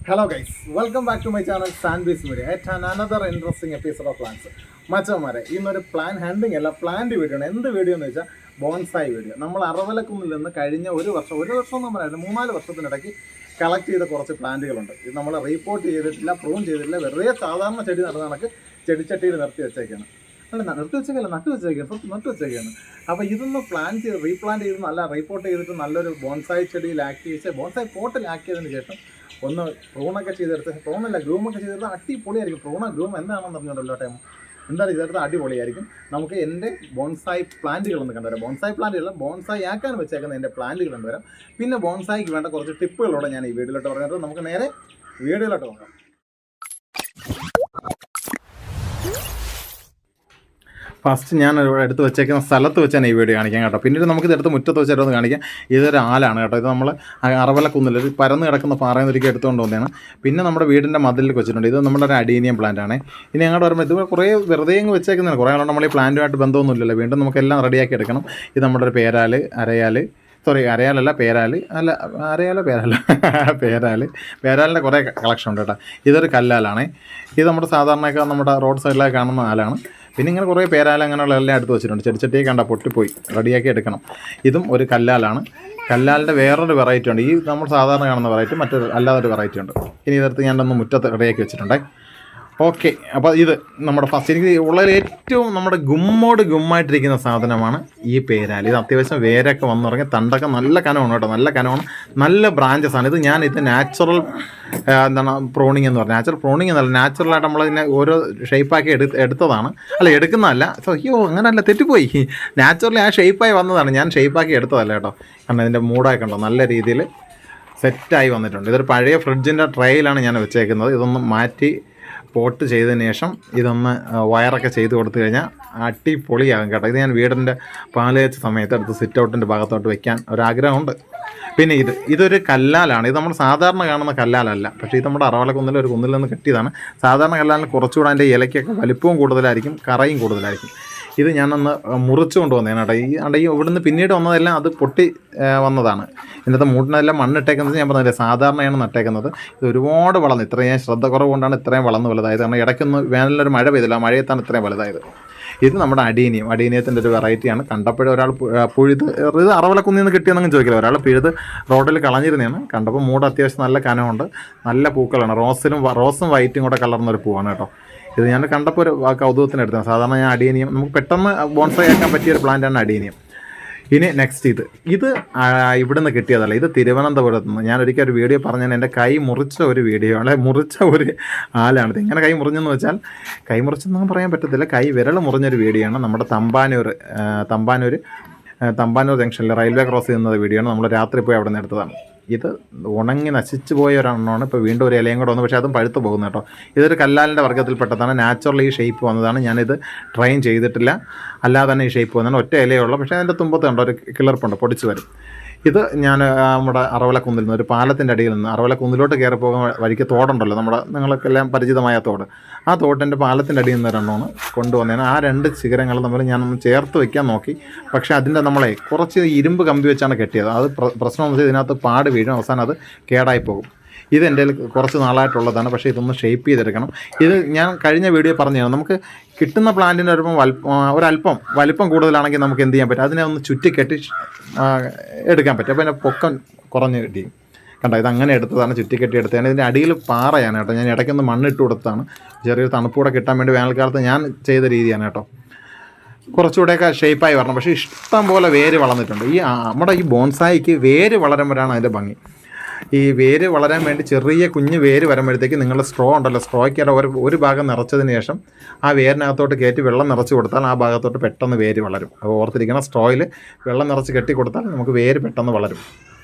Hello guys, welcome back to my channel Sandbeast Media. At another interesting episode of plants. മച്ചന്മാരെ ഇന്നൊരു plan hunting അല്ല plant video ആണ്. എന്ത് video എന്ന് വെച്ചാൽ ബോൺസായി വീഡിയോ. നമ്മൾ അറവലക്കുന്നിൽ നിന്ന് കഴിഞ്ഞ ഒരു വർഷം എന്ന് പറയാം 3-4 വർഷത്തിനിടയ്ക്ക് കളക്ട് ചെയ്ത കുറച്ച് പ്ലാന്റുകളുണ്ട്. ഇത് നമ്മൾ റീപോർട്ട് ചെയ്തിട്ടില്ല, പ്രൂൺ ചെയ്തിട്ടില്ല, വെറുതെ സാധാരണ ചെടി നടന്ന കണക്ക് ചെടിച്ചട്ടിയിൽ നിർത്തി വെച്ചേക്കാണ്. അല്ല നിർത്തി വെച്ചേക്കല്ല, നട്ടു വെച്ചേക്കാണ്. അപ്പോൾ ഇതൊന്ന് പ്ലാൻ ചെയ്ത് റീപ്ലാന്റ് ചെയ്ത് നല്ല റീപോർട്ട് ചെയ്തിട്ട് നല്ലൊരു ബോൺസായി ചെടിയിലാക്കി വെച്ച് ബോൺസായി പോട്ടിലാക്കിയതിന് ശേഷം ഒന്ന് പ്രൂണൊക്കെ ചെയ്തെടുത്ത് പ്രൂണല്ല ഗ്രൂമൊക്കെ ചെയ്തെടുത്ത് അടിപൊളിയായിരിക്കും. ഗ്രൂം എന്താണെന്ന് അറിഞ്ഞുകൊണ്ടല്ലോ ടൈം എന്താണ് ചെയ്തെടുത്ത് അടിപൊളിയായിരിക്കും. നമുക്ക് എൻ്റെ ബോൺസായി പ്ലാന്റുകളൊന്ന് കണ്ടുവരാം. ബോൺസായി പ്ലാന്റുകൾ ബോൺസായി ആക്കാൻ വെച്ചേക്കുന്ന എൻ്റെ പ്ലാന്റുകൾ കണ്ടുവരാം. പിന്നെ ബോൺസായിക്ക് വേണ്ട കുറച്ച് ടിപ്പുകളോടെ ഞാൻ ഈ വീഡിയോയിലോട്ട് പറഞ്ഞിട്ട് നമുക്ക് നേരെ വീഡിയോയിലോട്ട് നോക്കാം. ഫസ്റ്റ് ഞാൻ എടുത്ത് വെച്ചേക്കുന്ന സ്ഥലത്ത് വെച്ചാണ് ഈ വീഡിയോ കാണിക്കാൻ കേട്ടോ. പിന്നീട് നമുക്കിത് എടുത്ത് മുറ്റത്ത് വെച്ചിട്ടൊന്ന് കാണിക്കാം. ഇതൊരു ആലാണ് കേട്ടോ. ഇത് നമ്മൾ അറവലക്കുന്നിൽ ഒരു പരന്ന് കിടക്കുന്ന പാറയിൽ ഒരിക്കൽ എടുത്തുകൊണ്ട് വന്നതാണ്. പിന്നെ നമ്മുടെ വീടിൻ്റെ മതിലിൽ വെച്ചിട്ടുണ്ട്. ഇത് നമ്മുടെ ഒരു അഡീനിയം പ്ലാന്റ് ആണ്. ഇനി അങ്ങോട്ട് വരുമ്പോൾ ഇത് കുറേ വെറുതെ അങ്ങ് വെച്ചേക്കുന്നതാണ്. കുറേ ആളുകൾ നമ്മൾ ഈ പ്ലാന്റുമായിട്ട് ബന്ധമൊന്നുമില്ലല്ലോ. വീണ്ടും നമുക്കെല്ലാം റെഡിയാക്കി എടുക്കണം. ഇത് നമ്മുടെ ഒരു പേരാല് പേരാലിൻ്റെ കുറേ കളക്ഷൻ ഉണ്ട് കേട്ടോ. ഇതൊരു കല്ലാലാണ്. ഇത് നമ്മുടെ സാധാരണയൊക്കെ നമ്മുടെ റോഡ് സൈഡിലൊക്കെ കാണുന്ന ആലാണ്. പിന്നെ ഇങ്ങനെ കുറേ പേരാല അങ്ങനെയുള്ള എല്ലാം എടുത്ത് വെച്ചിട്ടുണ്ട്. ചെടിച്ചട്ടിയെ കണ്ട പൊട്ടിപ്പോയി റെഡിയാക്കി എടുക്കണം. ഇതും ഒരു കല്ലാലാണ്. കല്ലാലിൻ്റെ വേറൊരു വെറൈറ്റി ഉണ്ട്. ഈ നമ്മൾ സാധാരണ കാണുന്ന വെറൈറ്റി മറ്റൊരു അല്ലാതൊരു വെറൈറ്റി ഉണ്ട്. ഇനി ഇതെടുത്ത് ഞാനൊന്ന് മുറ്റത്ത് റെഡിയാക്കി വെച്ചിട്ടുണ്ടേ. ഓക്കെ, അപ്പോൾ ഇത് നമ്മുടെ ഫസ്റ്റ് എനിക്ക് ഉള്ളതിൽ ഏറ്റവും നമ്മുടെ ഗുമ്മായിട്ടിരിക്കുന്ന സാധനമാണ് ഈ പേരാൽ. ഇത് അത്യാവശ്യം വേരൊക്കെ വന്നിറങ്ങി തണ്ടൊക്കെ നല്ല കനമാണ് കേട്ടോ. നല്ല കനമാണ്, നല്ല ബ്രാഞ്ചസ് ആണ്. ഇത് നാച്ചുറൽ പ്രോണിങ് എന്ന് പറഞ്ഞാൽ നാച്ചുറൽ പ്രോണിങ് എന്നല്ല, നാച്ചുറലായിട്ട് നമ്മളിതിനെ ഓരോ ഷേപ്പാക്കി എടുത്തതാണ്. എടുക്കുന്നതല്ല. അങ്ങനെയല്ല, തെറ്റിപ്പോയി. നാച്ചുറലി ആ ഷേപ്പായി വന്നതാണ്. ഞാൻ ഷേപ്പാക്കി എടുത്തതല്ല കേട്ടോ. കാരണം ഇതിൻ്റെ മൂടായി കണ്ടോ നല്ല രീതിയിൽ സെറ്റായി വന്നിട്ടുണ്ട്. ഇതൊരു പഴയ ഫ്രിഡ്ജിൻ്റെ ട്രേയിലാണ് ഞാൻ വെച്ചേക്കുന്നത്. ഇതൊന്ന് മാറ്റി പോട്ട് ചെയ്തതിന് ശേഷം ഇതൊന്ന് വയറൊക്കെ ചെയ്ത് കൊടുത്തു കഴിഞ്ഞാൽ അടിപൊളിയാകും കേട്ടോ. ഇത് ഞാൻ വീടിൻ്റെ പാല് വെച്ച സമയത്ത് എടുത്ത് സിറ്റ് ഔട്ടിൻ്റെ ഭാഗത്തോട്ട് വെക്കാൻ ഒരാഗ്രഹമുണ്ട്. പിന്നെ ഇതൊരു കല്ലാലാണ്. ഇത് നമ്മൾ സാധാരണ കാണുന്ന കല്ലാലല്ല. പക്ഷേ ഇത് നമ്മുടെ അറവലക്കുന്നിൽ ഒരു കുന്നിൽ നിന്ന് കിട്ടിയതാണ്. സാധാരണ കല്ലാലിന് കുറച്ചുകൂടെ അതിൻ്റെ ഇലയ്ക്കൊക്കെ വലിപ്പവും കൂടുതലായിരിക്കും, കറയും കൂടുതലായിരിക്കും. ഇത് ഞാനൊന്ന് മുറിച്ച് കൊണ്ടുവന്നതാണ് കേട്ടോ. ഈ ഇവിടുന്ന് പിന്നീട് വന്നതെല്ലാം അത് പൊട്ടി വന്നതാണ്. ഇന്നത്തെ മൂട്ടിനെല്ലാം മണ്ണിട്ടേക്കുന്നത് ഞാൻ പറഞ്ഞില്ലേ, സാധാരണയാണ് നട്ടേക്കുന്നത്. ഇത് ഒരുപാട് വളർന്നു. ഇത്രയും ശ്രദ്ധ കുറവ് കൊണ്ടാണ് ഇത്രയും വളർന്ന് വലുതായത്. കാരണം ഇടയ്ക്കൊന്ന് വേനലൊരു മഴ പെയ്തില്ല, മഴയത്താണ് ഇത്രയും വലുതായത്. ഇത് നമ്മുടെ അഡീനിയത്തിൻ്റെ ഒരു വെറൈറ്റിയാണ്. കണ്ടപ്പോഴും ഒരാൾ ഇത് അറവലക്കുന്നിൽ നിന്ന് കിട്ടിയെന്നൊന്നും ചോദിക്കില്ല. ഒരാൾ പിഴുത് റോഡിൽ കളഞ്ഞിരുന്നതാണ്. കണ്ടപ്പോൾ മൂട് അത്യാവശ്യം നല്ല കനമുണ്ട്, നല്ല പൂക്കളാണ്. റോസും വൈറ്റും കൂടെ കലർന്നൊരു പൂവാണ് കേട്ടോ. ഇത് ഞാൻ കണ്ടപ്പോൾ ഒരു കൗതുകത്തിന് എടുത്തതാണ്. സാധാരണ ഞാൻ അഡീനിയം നമുക്ക് പെട്ടെന്ന് ബോൺസായി ആക്കാൻ പറ്റിയൊരു പ്ലാന്റാണ് അഡീനിയം. ഇനി നെക്സ്റ്റ് ഇത് ഇവിടുന്ന് കിട്ടിയതല്ല. ഇത് തിരുവനന്തപുരത്ത് നിന്ന് ഞാൻ ഒരിക്കൽ ഒരു വീഡിയോ പറഞ്ഞാൽ എൻ്റെ കൈ മുറിച്ച ഒരു വീഡിയോ ആണ്. മുറിച്ച ഒരു ആലാണിത്. എങ്ങനെ കൈ മുറിഞ്ഞെന്ന് വെച്ചാൽ കൈ മുറിച്ചെന്നൊന്നും പറയാൻ പറ്റത്തില്ല, കൈ വിരൽ മുറിഞ്ഞൊരു വീഡിയോ ആണ്. നമ്മുടെ തമ്പാനൂർ ജംഗ്ഷനിൽ റെയിൽവേ ക്രോസ് ചെയ്യുന്ന വീഡിയോ ആണ്. നമ്മൾ രാത്രി പോയി അവിടെ നിന്ന് എടുത്തതാണ്. ഇത് ഉണങ്ങി നശിച്ചു പോയ ഒരെണ്ണമാണ്. ഇപ്പോൾ വീണ്ടും ഒരു ഇലയും കൂടെ വന്നു, പക്ഷേ അതും പഴുത്ത് പോകുന്നു കേട്ടോ. ഇതൊരു കല്ലാലിൻ്റെ വർഗ്ഗത്തിൽപ്പെട്ടതാണ്. നാച്ചുറൽ ഈ ഷേപ്പ് വന്നതാണ്. ഞാനിത് ട്രെയിൻ ചെയ്തിട്ടില്ല, അല്ലാതെ തന്നെ ഈ ഷേപ്പ് വന്നതാണ്. ഒറ്റ ഇലയുള്ളൂ, പക്ഷേ അതിൻ്റെ തുമ്പത്ത് കണ്ടോ ഒരു കിളർപ്പുണ്ട്, പൊടിച്ച് വരും. ഇത് ഞാൻ നമ്മുടെ അറവലക്കുന്നിൽ നിന്ന് ഒരു പാലത്തിൻ്റെ അടിയിൽ നിന്ന് അറവലക്കുന്നിലോട്ട് കയറി പോകാൻ വഴിക്ക് തോടുണ്ടല്ലോ, നിങ്ങൾക്കെല്ലാം പരിചിതമായ തോട്. ആ തോട്ടിൻ്റെ പാലത്തിൻ്റെ അടിയിൽ നിന്ന് ഒരെണ്ണമാണ് കൊണ്ടുവന്നതാണ്. ആ 2 ശിഖരങ്ങൾ തമ്മിൽ ഞാനൊന്ന് ചേർത്ത് വയ്ക്കാൻ നോക്കി. പക്ഷേ അതിൻ്റെ കുറച്ച് ഇരുമ്പ് കമ്പി വെച്ചാണ് കെട്ടിയത്. അത് പ്രശ്നം വെച്ചാൽ ഇതിനകത്ത് പാട് വീഴും, അവസാനം അത് കേടായി പോകും. ഇത് എൻ്റെ കുറച്ച് നാളായിട്ടുള്ളതാണ്. പക്ഷേ ഇതൊന്ന് ഷേപ്പ് ചെയ്തെടുക്കണം. ഇത് ഞാൻ കഴിഞ്ഞ വീഡിയോ പറഞ്ഞതാണ്. നമുക്ക് കിട്ടുന്ന പ്ലാന്റിൻ്റെ ഒരല്പം വലിപ്പം കൂടുതലാണെങ്കിൽ നമുക്ക് എന്ത് ചെയ്യാൻ പറ്റും, അതിനെ ഒന്ന് ചുറ്റിക്കെട്ടി എടുക്കാൻ പറ്റും. അപ്പോൾ അതിൻ്റെ പൊക്കം കുറഞ്ഞ് കിട്ടി കണ്ടോ. ഇതങ്ങനെ എടുത്തതാണ്, ചുറ്റിക്കെട്ടി എടുത്തതാണ്. ഇതിൻ്റെ അടിയിൽ പാറയാണ് കേട്ടോ. ഞാൻ ഇടയ്ക്കൊന്ന് മണ്ണിട്ട് കൊടുത്തതാണ്, ചെറിയൊരു തണുപ്പൂടെ കിട്ടാൻ വേണ്ടി. വേനൽക്കാലത്ത് ഞാൻ ചെയ്ത രീതിയാണ് കേട്ടോ. കുറച്ചുകൂടെയൊക്കെ ഷേപ്പായി വരണം. പക്ഷേ ഇഷ്ടം പോലെ വേര് വളർന്നിട്ടുണ്ട്. നമ്മുടെ ഈ ബോൺസായിക്ക് വേര് വളരുമ്പോഴാണ് അതിൻ്റെ ഭംഗി. ഈ വേര് വളരാൻ വേണ്ടി ചെറിയ കുഞ്ഞ് വേര് വരുമ്പോഴത്തേക്ക് നിങ്ങൾ സ്ട്രോ ഉണ്ടല്ലോ, സ്ട്രോയ്ക്ക് ഒരു ഭാഗം നിറച്ചതിന് ശേഷം ആ വേരിനകത്തോട്ട് കയറ്റി വെള്ളം നിറച്ച് കൊടുത്താൽ ആ ഭാഗത്തോട്ട് പെട്ടെന്ന് വേര് വളരും. അപ്പോൾ ഓർത്തിരിക്കണം, സ്ട്രോയിൽ വെള്ളം നിറച്ച് കെട്ടി കൊടുത്താൽ നമുക്ക് വേര് പെട്ടെന്ന് വളരും.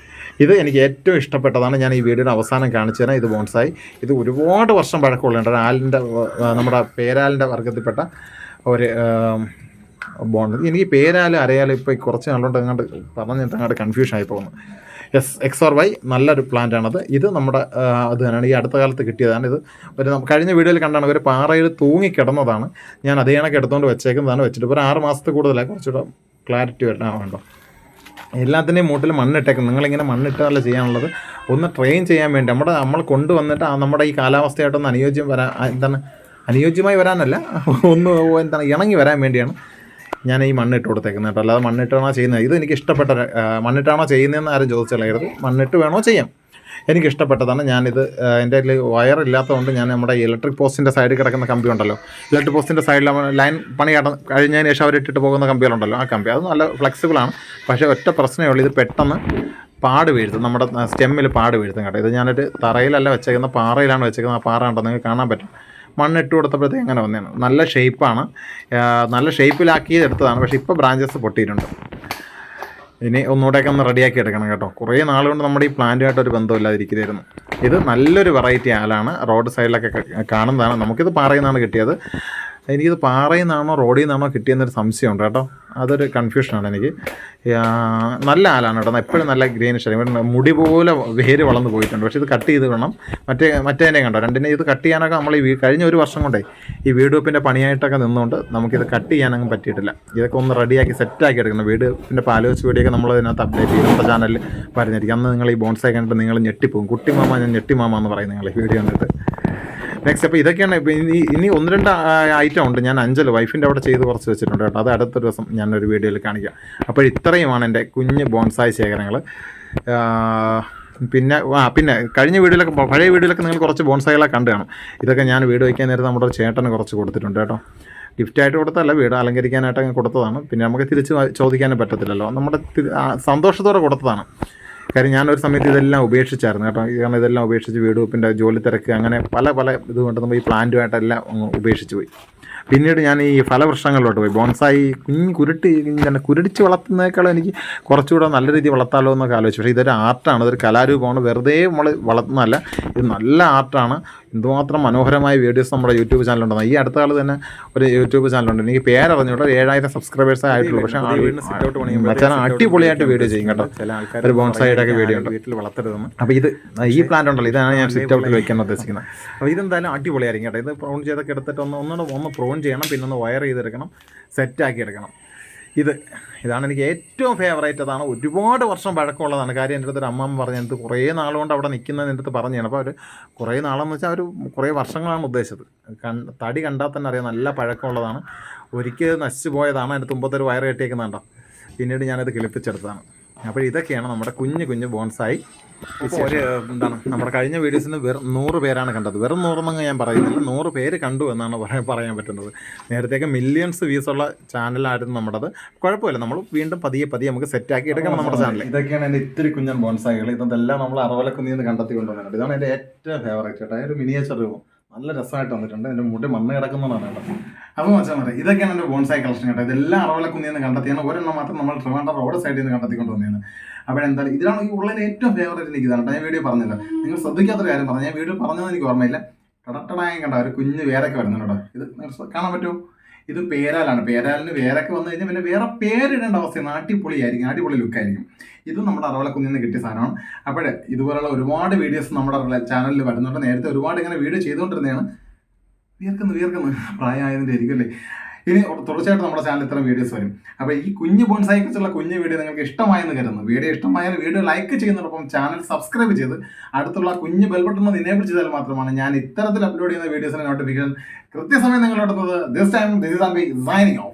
ഇത് എനിക്ക് ഏറ്റവും ഇഷ്ടപ്പെട്ടതാണ്. ഞാൻ ഈ വീഡിയോയുടെ അവസാനം കാണിച്ചു തരാം. ഇത് ബോൺസായി. ഇത് ഒരുപാട് വർഷം പഴക്കമുള്ളതുണ്ട്. നമ്മുടെ പേരാലിൻ്റെ വർഗ്ഗത്തിൽപ്പെട്ട ഒരു എനിക്ക് പേരാലും അരയാലും ഇപ്പോൾ കുറച്ച് നാളുകൊണ്ട് അങ്ങോട്ട് കൺഫ്യൂഷൻ ആയി പോകുന്നു. XOR നല്ലൊരു പ്ലാന്റാണത്. ഇത് നമ്മുടെ അത് തന്നെയാണ്, ഈ അടുത്ത കാലത്ത് കിട്ടിയതാണ്. ഇത് കഴിഞ്ഞ വീഡിയോയിൽ കണ്ടാണ് ഒരു പാറയിൽ തൂങ്ങിക്കിടന്നതാണ്. ഞാൻ അതേ കണക്ക് എടുത്തുകൊണ്ട് വെച്ചേക്കുന്നതാണ്. വെച്ചിട്ട് ഇപ്പോൾ ഒരു 6 മാസത്തിൽ കൂടുതലായി. കുറച്ചുകൂടെ ക്ലാരിറ്റി വരണം വേണ്ടോ. എല്ലാത്തിൻ്റെയും മൂട്ടിൽ മണ്ണിട്ടേക്കും. നിങ്ങളിങ്ങനെ മണ്ണിട്ടല്ല ചെയ്യാനുള്ളത്, ഒന്ന് ട്രെയിൻ ചെയ്യാൻ വേണ്ടി നമ്മൾ കൊണ്ടുവന്നിട്ട് നമ്മുടെ ഈ കാലാവസ്ഥയായിട്ടൊന്ന് അനുയോജ്യമായി വരാനല്ല, ഒന്ന് ഇണങ്ങി വരാൻ വേണ്ടിയാണ് ഞാൻ ഈ മണ്ണിട്ട് കൊടുത്തേക്കുന്നത് കേട്ടോ. അല്ലാതെ മണ്ണിട്ടാണോ ചെയ്യുന്നത്, ഇത് എനിക്ക് ഇഷ്ടപ്പെട്ട മണ്ണിട്ടാണോ ചെയ്യുന്നതെന്ന് ആരും ചോദിച്ചാലായിരുന്നു. മണ്ണിട്ട് വേണോ ചെയ്യാം, എനിക്കിഷ്ടപ്പെട്ടതാണ്. ഞാനിത് എൻ്റെ കയ്യിൽ വയറില്ലാത്തതുകൊണ്ട് ഞാൻ നമ്മുടെ ഇലക്ട്രിക് പോസ്റ്റിൻ്റെ സൈഡിൽ കിടക്കുന്ന കമ്പി ഉണ്ടല്ലോ, ഇലക്ട്രിക് പോസ്റ്റിൻ്റെ സൈഡിൽ ലൈൻ പണി കഴിഞ്ഞതിന് ശേഷം അവരിട്ടിട്ട് പോകുന്ന കമ്പികളുണ്ടല്ലോ, ആ കമ്പി അത് നല്ല ഫ്ലെക്സിബിളാണ്. പക്ഷേ ഒറ്റ പ്രശ്നമേ ഉള്ളൂ, ഇത് പെട്ടെന്ന് പാട് വീഴ്ത്തും, നമ്മുടെ സ്റ്റെമ്മിൽ പാട് വീഴ്ത്തും കേട്ടോ. ഇത് ഞാനൊരു തറയിലല്ല വെച്ചേക്കുന്നത്, പാറയിലാണ് വെച്ചേക്കുന്നത്. ആ പാറ ഉണ്ടോ നിങ്ങൾക്ക് കാണാൻ പറ്റും. മണ്ണിട്ട് കൊടുത്തപ്പോഴത്തേക്ക് അങ്ങനെ വന്നതാണ്. നല്ല ഷേപ്പാണ്, നല്ല ഷേപ്പിലാക്കി എടുത്തതാണ്. പക്ഷേ ഇപ്പോൾ ബ്രാഞ്ചസ് പൊട്ടിയിട്ടുണ്ട്. ഇനി ഒന്നുകൂടെയൊക്കെ ഒന്ന് റെഡിയാക്കി എടുക്കണം കേട്ടോ. കുറേ നാളുകൊണ്ട് നമ്മുടെ ഈ പ്ലാന്റുമായിട്ടൊരു ബന്ധമില്ലാതിരിക്കുകയായിരുന്നു. ഇത് നല്ലൊരു വെറൈറ്റി ആലാണ്, റോഡ് സൈഡിലൊക്കെ കാണുന്നതാണ്. നമുക്കിത് പാറയിൽ നിന്നാണ് കിട്ടിയത്. എനിക്കിത് പാറയിൽ നിന്നാണോ റോഡിൽ നിന്നാണോ കിട്ടിയെന്നൊരു സംശയമുണ്ട് കേട്ടോ. അതൊരു കൺഫ്യൂഷനാണ് എനിക്ക്. നല്ല ആലാണ് കേട്ടോ, എപ്പോഴും നല്ല ഗ്രീനിഷ്, മുടി പോലെ വേര് വളർന്നു പോയിട്ടുണ്ട്. പക്ഷേ ഇത് കട്ട് ചെയ്ത് വേണം. മറ്റേതിനെ കണ്ടോ, രണ്ടിനെ ഇത് കട്ട് ചെയ്യാനൊക്കെ നമ്മൾ കഴിഞ്ഞ ഒരു വർഷം കൊണ്ടേ ഈ വീട് വെപ്പിൻ്റെ പണിയായിട്ടൊക്കെ നിന്നുകൊണ്ട് നമുക്കിത് കട്ട് ചെയ്യാനൊന്നും പറ്റിയിട്ടില്ല. ഇതൊക്കെ ഒന്ന് റെഡിയാക്കി സെറ്റാക്കി എടുക്കണം. വീട് വെപ്പിൻ്റെ പാലോച്ച് വീഡിയോക്കെ നമ്മൾ ഇതിനകത്ത് അപ്ഡേറ്റ് ചെയ്ത് നമ്മുടെ ചാനലിൽ പറഞ്ഞിരിക്കും. അന്ന് നിങ്ങൾ ഈ ബോൺസായി കണ്ടിട്ട് നിങ്ങൾ ഞെട്ടിപ്പോകും. കുട്ടിമാമ ഞാൻ ഞെട്ടിമാമ എന്ന് പറയും നിങ്ങൾ ഈ വീഡിയോ കണ്ടിട്ട്. നെക്സ്റ്റ് അപ്പോൾ ഇതൊക്കെയാണ്. ഇനി 1-2 ഐറ്റം ഉണ്ട്. ഞാൻ അഞ്ചൽ വൈഫിൻ്റെ അവിടെ ചെയ്ത് കുറച്ച് വെച്ചിട്ടുണ്ട് കേട്ടോ. അത് അടുത്തൊരു ദിവസം ഞാനൊരു വീഡിയോയിൽ കാണിക്കാം. അപ്പോൾ ഇത്രയുമാണ് എൻ്റെ കുഞ്ഞ് ബോൺസായി ശേഖരങ്ങൾ. പിന്നെ കഴിഞ്ഞ വീഡിയോയിലൊക്കെ, പഴയ വീഡിയോയിലൊക്കെ നിങ്ങൾ കുറച്ച് ബോൺസായികളൊക്കെ കണ്ടു കാണും. ഇതൊക്കെ ഞാൻ വീട് വയ്ക്കാൻ നേരത്തെ നമ്മുടെ ഒരു ചേട്ടന് കുറച്ച് കൊടുത്തിട്ടുണ്ട് കേട്ടോ. ഗിഫ്റ്റായിട്ട് കൊടുത്തതല്ല, വീട് അലങ്കരിക്കാനായിട്ട് അങ്ങ് കൊടുത്തതാണ്. പിന്നെ നമുക്ക് തിരിച്ച് ചോദിക്കാനും പറ്റത്തില്ലല്ലോ, നമ്മുടെ സന്തോഷത്തോടെ കൊടുത്തതാണ്. കാര്യം ഞാനൊരു സമയത്ത് ഇതെല്ലാം ഉപേക്ഷിച്ചായിരുന്നു കേട്ടോ. കാരണം ഇതെല്ലാം ഉപേക്ഷിച്ച് വീട് വെപ്പിൻ്റെ ജോലി തിരക്ക് അങ്ങനെ പല ഇതുകൊണ്ട് നമ്മൾ ഈ പ്ലാന്റുമായിട്ടെല്ലാം ഉപേക്ഷിച്ച് പോയി. പിന്നീട് ഞാൻ ഈ ഫലവൃക്ഷങ്ങളിലോട്ട് പോയി. ബോൺസായി കുരുടിച്ച് വളർത്തുന്നതിനേക്കാളും എനിക്ക് കുറച്ചുകൂടെ നല്ല രീതിയിൽ വളർത്താമല്ലോ എന്നൊക്കെ ആലോചിച്ചു. പക്ഷേ ഇതൊരു ആർട്ടാണ്, ഇതൊരു കലാരൂപമാണ്. വെറുതെ നമ്മൾ വളർത്തുന്നതല്ല, ഇത് നല്ല ആർട്ടാണ്. എന്തുമാത്രം മനോഹരമായ വീഡിയോസ് നമ്മുടെ യൂട്യൂബ് ചാനലുണ്ടെന്ന്. ഈ അടുത്ത കാലത്ത് തന്നെ ഒരു യൂട്യൂബ് ചാനലുണ്ട്, എനിക്ക് പേരറിഞ്ഞൂടെ, 7000 സബ്സ്ക്രൈബേഴ്സേ ആയിട്ടുള്ളൂ. പക്ഷേ മച്ചാൻ അടിപൊളിയായിട്ട് വീഡിയോ ചെയ്യും കേട്ടോ. ചില ആൾക്കാർ ഒരു ബോൺസായിയുടെ ഒക്കെ വീഡിയോ ഉണ്ട്, വീട്ടിൽ വളർത്തരുതെന്ന്. അപ്പോൾ ഈ പ്ലാന്റ് ഉണ്ടല്ലോ, ഇതാണ് ഞാൻ സിറ്റ് ഔട്ടിൽ വയ്ക്കാൻ ഉദ്ദേശിക്കുന്നത്. അപ്പോൾ ഇതെന്തായാലും അടിപൊളിയായിരിക്കും കേട്ടോ. ഇത് പ്രൂൺ ചെയ്തൊക്കെ എടുത്തിട്ട് ഒന്ന് പ്രൂൺ ചെയ്യണം, പിന്നെ ഒന്ന് വയർ ചെയ്തെടുക്കണം, സെറ്റാക്കി എടുക്കണം. ഇതാണ് എനിക്ക് ഏറ്റവും ഫേവറേറ്റ്. അതാണ് ഒരുപാട് വർഷം പഴക്കമുള്ളതാണ്. കാര്യം എൻ്റെ അടുത്തൊരു അമ്മമ്മ പറഞ്ഞു, എനിക്ക് കുറേ നാളുകൊണ്ട് അവിടെ നിൽക്കുന്നത് എൻ്റെ അടുത്ത് പറഞ്ഞാണ്. അപ്പോൾ അവർ കുറേ നാളെന്ന് വെച്ചാൽ അവർ കുറേ വർഷങ്ങളാണ് ഉദ്ദേശിച്ചത്. തടി കണ്ടാൽ തന്നെ അറിയാം നല്ല പഴക്കമുള്ളതാണ്. ഒരിക്കൽ നശിച്ചു പോയതാണ്. അതിൻ്റെ തുമ്പത്തൊരു വയർ കെട്ടിയേക്കുന്നുണ്ടോ, പിന്നീട് ഞാനത് കിളിപ്പിച്ചെടുത്തതാണ്. അപ്പോൾ ഇതൊക്കെയാണ് നമ്മുടെ കുഞ്ഞു ബോൺസായി. നമ്മുടെ കഴിഞ്ഞ വീഡിയോസിന് വെറും 100 പേരാണ് കണ്ടത്. വെറും 100 ഞാൻ പറയുന്നില്ല, 100 പേര് കണ്ടു എന്നാണ് പറയാൻ പറ്റുന്നത്. നേരത്തേക്ക് മില്യൺസ് വ്യൂസുള്ള ചാനലായിരുന്നു നമ്മുടേത്. കുഴപ്പമില്ല, നമ്മൾ വീണ്ടും പതിയെ നമുക്ക് സെറ്റാക്കി എടുക്കണം നമ്മുടെ ചാനൽ. ഇതൊക്കെയാണ് എൻ്റെ ഇത്തിരി കുഞ്ഞൻ ബോൺസായികൾ. ഇതെല്ലാം നമ്മൾ അറവലക്കുന്നിൽ നിന്ന് കണ്ടെത്തി കൊണ്ടുവന്നിട്ടുണ്ട്. ഇതാണ് എൻ്റെ ഏറ്റവും ഫേവറേറ്റ് കേട്ടോ. ഒരു മിനിയേച്ചർ രൂപം നല്ല രസമായിട്ട് വന്നിട്ടുണ്ട്. എൻ്റെ മുടി മണ്ണ് കിടക്കുന്നതാണ് കേട്ടോ. അപ്പോൾ വെച്ചാൽ മതി, ഇതൊക്കെയാണ് എൻ്റെ ബോൺസായി കളക്ഷൻ കേട്ടോ. ഇതെല്ലാം അറവലക്കുന്നിൽ നിന്ന് കണ്ടെത്തിയാണ്. ഒരെണ്ണം മാത്രം നമ്മൾ ട്രിവാൻഡ്രം റോഡ് സൈഡിൽ നിന്ന് കണ്ടെത്തിക്കൊണ്ടുവന്നതാണ്. അപ്പോൾ എന്തായാലും ഇതിലാണ് ഈ ഉള്ളതിന് ഏറ്റവും ഫേവറേറ്റ് എനിക്ക് ഇതാണ്. ഞാൻ വീഡിയോ പറഞ്ഞില്ല, നിങ്ങൾ ശ്രദ്ധിക്കാത്തൊരു കാര്യം പറഞ്ഞു. ഞാൻ വീഡിയോ പറഞ്ഞതെന്ന് എനിക്ക് ഓർമ്മയില്ല. ടടട്ടടായം കണ്ട ഒരു കുഞ്ഞ് വേരൊക്കെ വരുന്നുണ്ട് കേട്ടോ. ഇത് കാണാൻ പറ്റുമോ? ഇത് പേരാലാണ്. പേരാലിന് വേരൊക്കെ വന്നു കഴിഞ്ഞാൽ പിന്നെ വേറെ പേരിടേണ്ട അവസ്ഥയാണ്. അടിപൊളിയായിരിക്കും, അടിപൊളി ലുക്കായിരിക്കും. ഇത് നമ്മുടെ അറവലക്കുന്നിൽ നിന്ന് കിട്ടിയ സാധനമാണ്. അപ്പോൾ ഇതുപോലുള്ള ഒരുപാട് വീഡിയോസ് നമ്മുടെ ചാനലിൽ വരുന്നുണ്ട്. നേരത്തെ ഒരുപാട് ഇങ്ങനെ വീഡിയോ ചെയ്തുകൊണ്ടിരുന്നതാണ്. വിയർക്കുന്നു പ്രായമായതിൻ്റെ ആയിരിക്കും അല്ലേ. ഇനി തുടർച്ചയായിട്ട് നമ്മുടെ ചാനലിൽ ഇത്തരം വീഡിയോസ് വരും. അപ്പോൾ ഈ കുഞ്ഞ് ബോൺസായി കുറിച്ചുള്ള കുഞ്ഞ് വീഡിയോ നിങ്ങൾക്ക് ഇഷ്ടമായെന്ന് കരുതുന്നു. വീഡിയോ ഇഷ്ടമായാൽ വീഡിയോ ലൈക്ക് ചെയ്യുന്നതോടൊപ്പം ചാനൽ സബ്സ്ക്രൈബ് ചെയ്ത് അടുത്തുള്ള കുഞ്ഞ് ബെൽ ബട്ടൺ ഒന്ന് എനേബിൾ ചെയ്താൽ മാത്രമാണ് ഞാൻ ഇത്തരത്തിൽ അപ്ലോഡ് ചെയ്യുന്ന വീഡിയോസിന്റെ നോട്ടിഫിക്കേഷൻ കൃത്യസമയം നിങ്ങളോടുന്നത്. This time this is and be signing of.